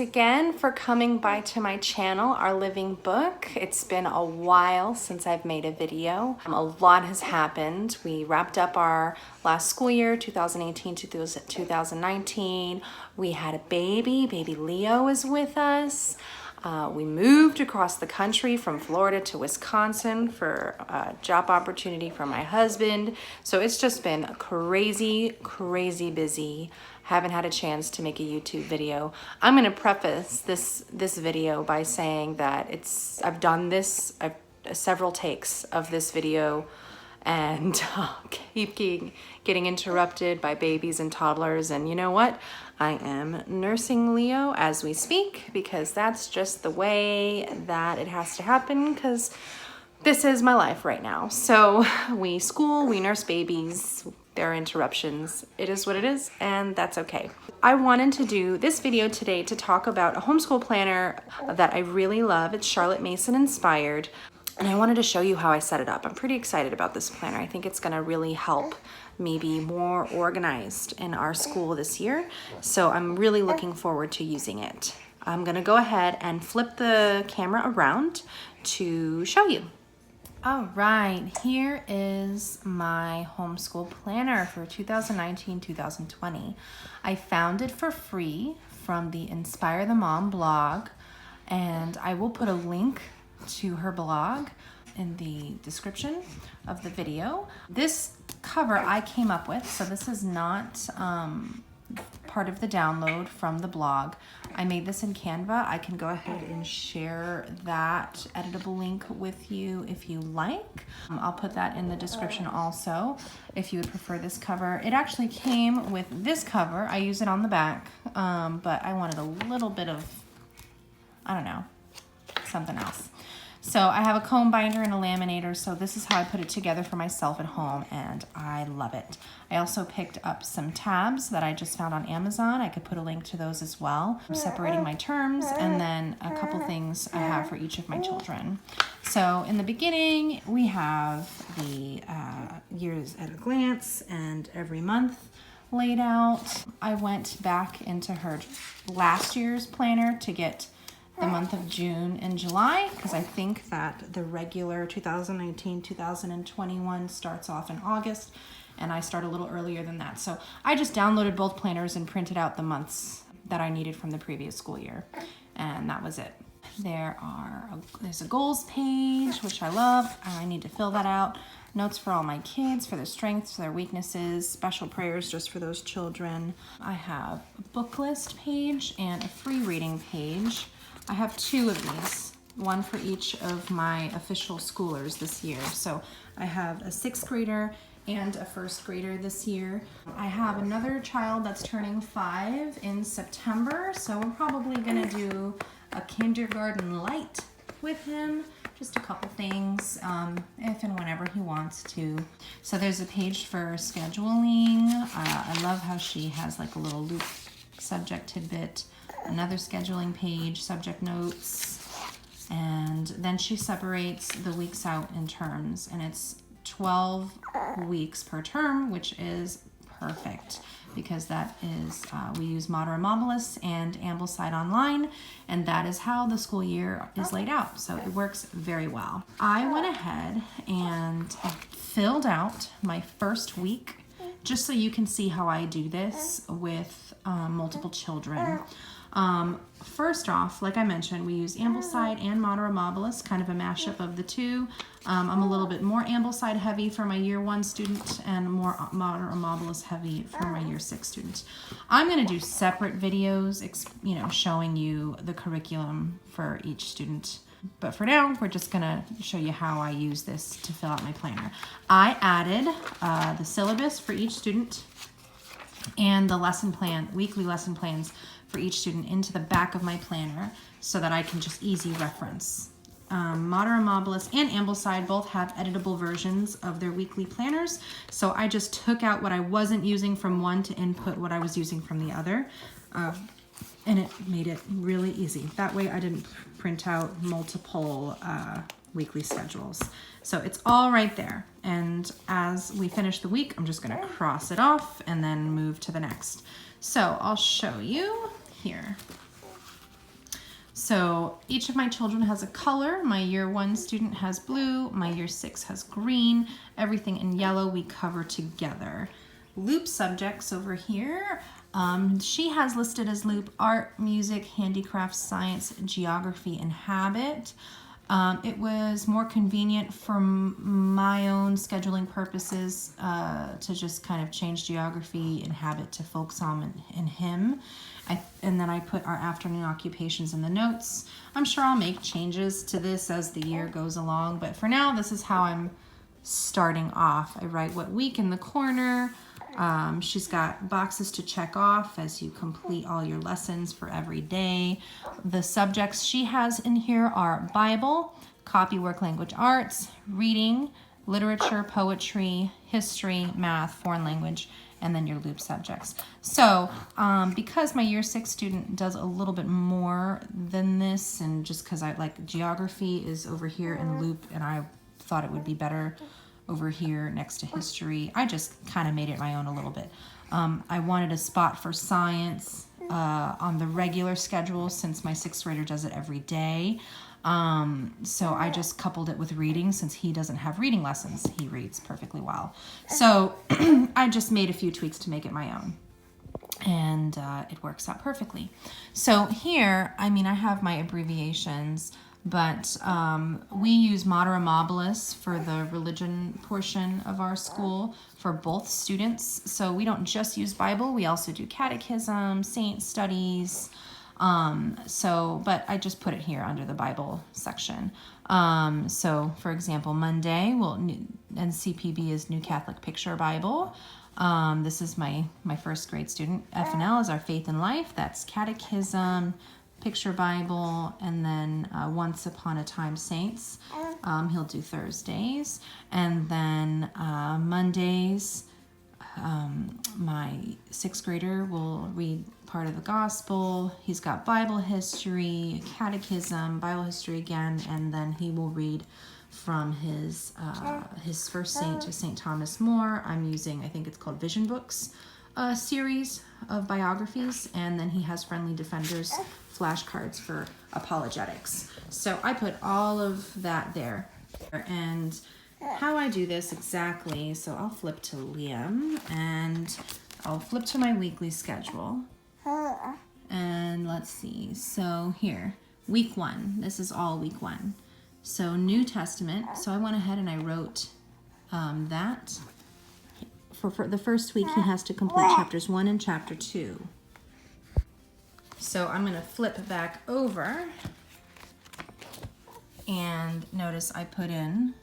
again for coming by to my channel, Our Living Book. It's been a while since I've made a video. A lot has happened. We wrapped up our last school year, 2018 to 2019. We had a baby. Baby Leo is with us. We moved across the country from Florida to Wisconsin for a job opportunity for my husband. So it's just been crazy, crazy busy. Haven't had a chance to make a YouTube video. I'm gonna preface this video by saying that I've done several takes of this video and keep getting interrupted by babies and toddlers. And you know what? I am nursing Leo as we speak because that's just the way that it has to happen because this is my life right now. So we school, we nurse babies, there are interruptions. It is what it is, and that's okay. I wanted to do this video today to talk about a homeschool planner that I really love. It's Charlotte Mason inspired. And I wanted to show you how I set it up. I'm pretty excited about this planner. I think it's gonna really help me be more organized in our school this year. So I'm really looking forward to using it. I'm gonna go ahead and flip the camera around to show you. All right, here is my homeschool planner for 2019-2020. I found it for free from the Inspire the Mom blog, and I will put a link to her blog in the description of the video. This cover I came up with, so this is not part of the download from the blog. I made this in Canva. I can go ahead and share that editable link with you if you like. I'll put that in the description also if you would prefer this cover. It actually came with this cover. I use it on the back, but I wanted a little bit of, I don't know, something else. So I have a comb binder and a laminator, so this is how I put it together for myself at home, and I love it. I also picked up some tabs that I just found on Amazon. I could put a link to those as well. I'm separating my terms, and then a couple things I have for each of my children. So in the beginning, we have the years at a glance and every month laid out. I went back into her last year's planner to get the month of June and July, because I think that the regular 2019-2021 starts off in August, and I start a little earlier than that. So I just downloaded both planners and printed out the months that I needed from the previous school year, and that was it. There's a goals page, which I love. I need to fill that out. Notes for all my kids, for their strengths, their weaknesses, special prayers just for those children. I have a book list page and a free reading page. I have two of these, one for each of my official schoolers this year. So I have a 6th grader and a 1st grader this year. I have another child that's turning 5 in September, so we're probably gonna do a kindergarten light with him. Just a couple things, if and whenever he wants to. So there's a page for scheduling. I love how she has like a little loop subject tidbit. Another scheduling page, subject notes, and then she separates the weeks out in terms, and it's 12 weeks per term, which is perfect because that is, we use Amabilis and Ambleside online, and that is how the school year is laid out. So it works very well. I went ahead and filled out my first week just so you can see how I do this with multiple children. First off, like I mentioned, we use Ambleside and Amabilis, kind of a mashup of the two. I'm a little bit more Ambleside heavy for my year 1 student and more Amabilis heavy for my year 6 student. I'm going to do separate videos, showing you the curriculum for each student. But for now, we're just going to show you how I use this to fill out my planner. I added the syllabus for each student and the lesson plan, weekly lesson plans for each student into the back of my planner so that I can just easy reference. Amabilis and Ambleside both have editable versions of their weekly planners, so I just took out what I wasn't using from one to input what I was using from the other, and it made it really easy. That way I didn't print out multiple weekly schedules. So it's all right there, and as we finish the week, I'm just going to cross it off and then move to the next. So I'll show you here. So each of my children has a color. My year 1 student has blue, my year 6 has green, everything in yellow we cover together. Loop subjects over here, she has listed as loop art, music, handicraft, science, geography, and habit. It was more convenient for my own scheduling purposes to just kind of change geography and habit to folk song and hymn. And then I put our afternoon occupations in the notes. I'm sure I'll make changes to this as the year goes along, but for now, this is how I'm starting off. I write what week in the corner. She's got boxes to check off as you complete all your lessons for every day. The subjects she has in here are Bible, copy, work, language, arts, reading, literature, poetry, history, math, foreign language, and then your loop subjects. So because my year 6 student does a little bit more than this, and just because I like geography is over here in loop, and I thought it would be better over here next to history, I just kind of made it my own a little bit. I wanted a spot for science on the regular schedule since my 6th grader does it every day. So I just coupled it with reading since he doesn't have reading lessons. He reads perfectly well. So I just made a few tweaks to make it my own. And it works out perfectly. So here, I mean, I have my abbreviations, but we use Mater Amabilis for the religion portion of our school for both students. So we don't just use Bible, we also do catechism, saint studies. But I just put it here under the Bible section. So for example, Monday, NCPB is New Catholic Picture Bible. This is my 1st grade student. F&L is our Faith and Life. That's catechism, Picture Bible, and then Once Upon a Time Saints. He'll do Thursdays. And then Mondays, my 6th grader will read part of the gospel. He's got Bible history, catechism, Bible history again, and then he will read from his first saint to St. Thomas More. I'm using, I think it's called Vision Books, series of biographies, and then he has Friendly Defenders flashcards for apologetics. So I put all of that there. And how I do this exactly, so I'll flip to Liam and I'll flip to my weekly schedule. And let's see, so here, week 1, this is all week 1. So New Testament, so I went ahead and I wrote that. For the first week, he has to complete chapters 1 and chapter 2. So I'm going to flip back over and notice I put in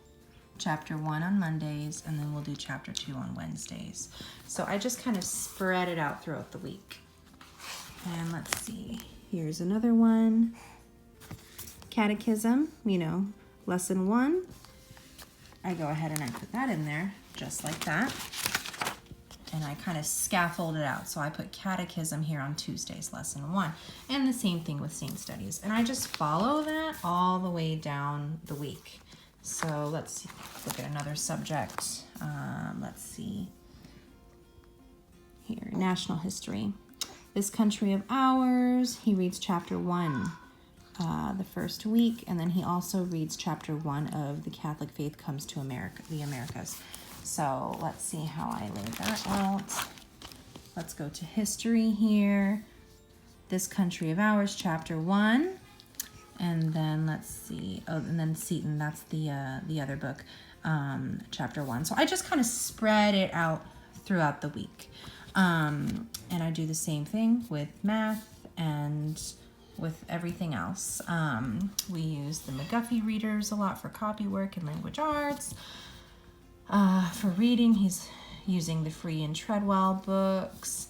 chapter 1 on Mondays, and then we'll do chapter 2 on Wednesdays. So I just kind of spread it out throughout the week. And let's see, here's another one. Catechism, lesson 1. I go ahead and I put that in there just like that. And I kind of scaffold it out. So I put catechism here on Tuesdays, lesson 1. And the same thing with saint studies. And I just follow that all the way down the week. So let's look at another subject. Let's see. Here, national history. This country of ours, he reads chapter 1 the first week. And then he also reads chapter 1 of The Catholic Faith Comes to America, the Americas. So let's see how I lay that out. Let's go to history here. This country of ours, chapter 1. And then let's see, and then Seton, that's the other book, chapter 1. So I just kind of spread it out throughout the week. And I do the same thing with math and with everything else. We use the McGuffey readers a lot for copy work and language arts. For reading, he's using the Free and Treadwell books,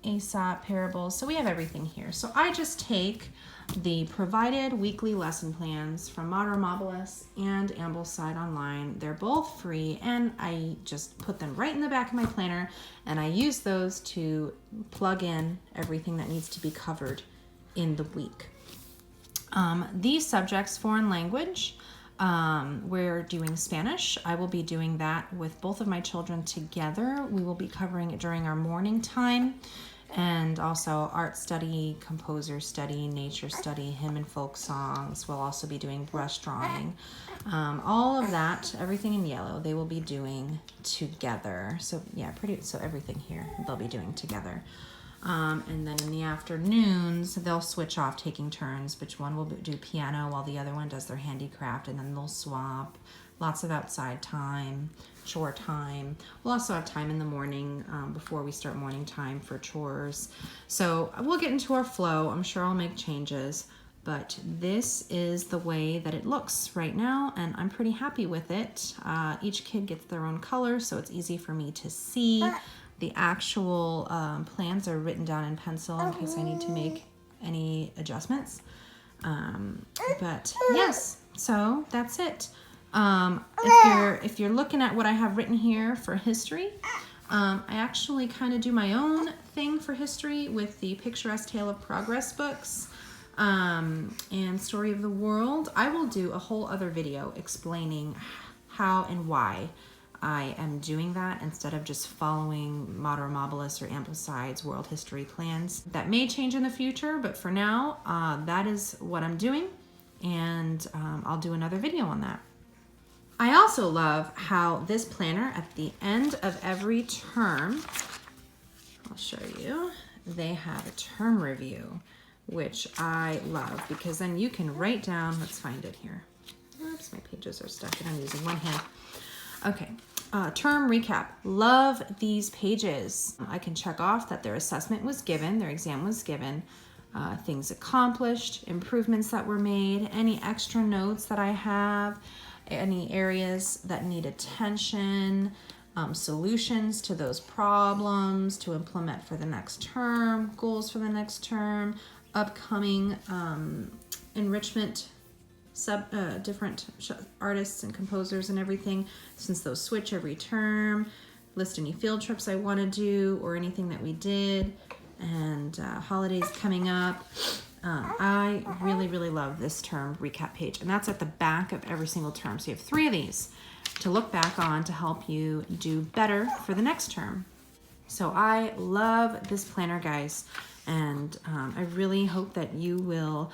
Aesop, parables. So we have everything here. So I just take the provided weekly lesson plans from Mater Amabilis and Ambleside online. They're both free, and I just put them right in the back of my planner, and I use those to plug in everything that needs to be covered in the week. These subjects, foreign language, we're doing Spanish. I will be doing that with both of my children together. We will be covering it during our morning time. And also art study, composer study, nature study, hymn and folk songs. We'll also be doing brush drawing. All of that, everything in yellow, they will be doing together. So yeah, so everything here they'll be doing together. And then in the afternoons, they'll switch off taking turns. Which one will do piano while the other one does their handicraft, and then they'll swap. Lots of outside time, chore time. We'll also have time in the morning before we start morning time for chores. So we'll get into our flow. I'm sure I'll make changes, but this is the way that it looks right now, and I'm pretty happy with it. Each kid gets their own color, so it's easy for me to see. The actual plans are written down in pencil in case I need to make any adjustments. But yes, so that's it. If you're looking at what I have written here for history, I actually kind of do my own thing for history with the Picturesque Tale of Progress books and Story of the World. I will do a whole other video explaining how and why I am doing that instead of just following Modern Amabilis or Ambleside's world history plans. That may change in the future, but for now, that is what I'm doing, and I'll do another video on that. I also love how this planner at the end of every term, I'll show you, they have a term review, which I love because then you can write down, let's find it here. Oops, my pages are stuck and I'm using one hand. Okay, term recap. Love these pages. I can check off that their assessment was given, their exam was given, things accomplished, improvements that were made, any extra notes that I have, any areas that need attention, solutions to those problems to implement for the next term, goals for the next term, upcoming enrichment, different artists and composers and everything, since those switch every term, list any field trips I want to do or anything that we did, and holidays coming up. I really love this term recap page, and that's at the back of every single term. So you have 3 of these to look back on to help you do better for the next term. So I love this planner, guys, and I really hope that you will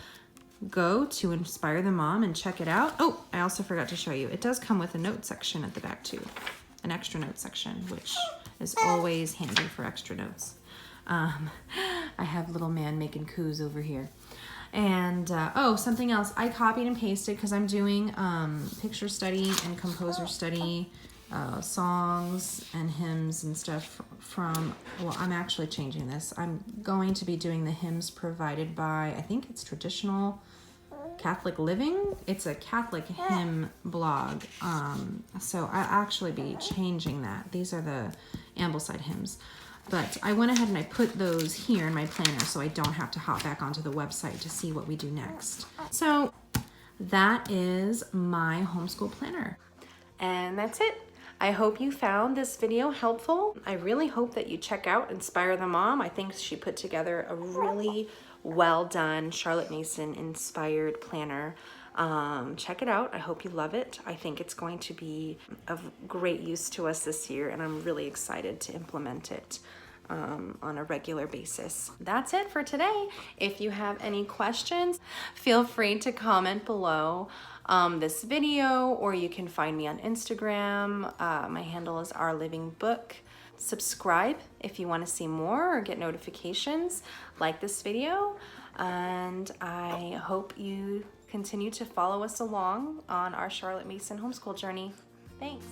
go to Inspire the Mom and check it out. Oh, I also forgot to show you, it does come with a note section at the back too, an extra note section, which is always handy for extra notes. I have little man making coos over here. And oh, something else, I copied and pasted because I'm doing picture study and composer study, songs and hymns and stuff from, well, I'm actually changing this. I'm going to be doing the hymns provided by, I think it's Traditional Catholic Living. It's a Catholic hymn blog. So I'll actually be changing that. These are the Ambleside hymns. But I went ahead and I put those here in my planner so I don't have to hop back onto the website to see what we do next. So that is my homeschool planner. And that's it. I hope you found this video helpful. I really hope that you check out Inspire the Mom. I think she put together a really well done Charlotte Mason inspired planner. Check it out. I hope you love it. I think it's going to be of great use to us this year, and I'm really excited to implement it on a regular basis. That's it for today. If you have any questions, feel free to comment below this video, or you can find me on Instagram. My handle is Our Living Book. Subscribe if you want to see more or get notifications. Like this video, and I hope you continue to follow us along on our Charlotte Mason homeschool journey. Thanks.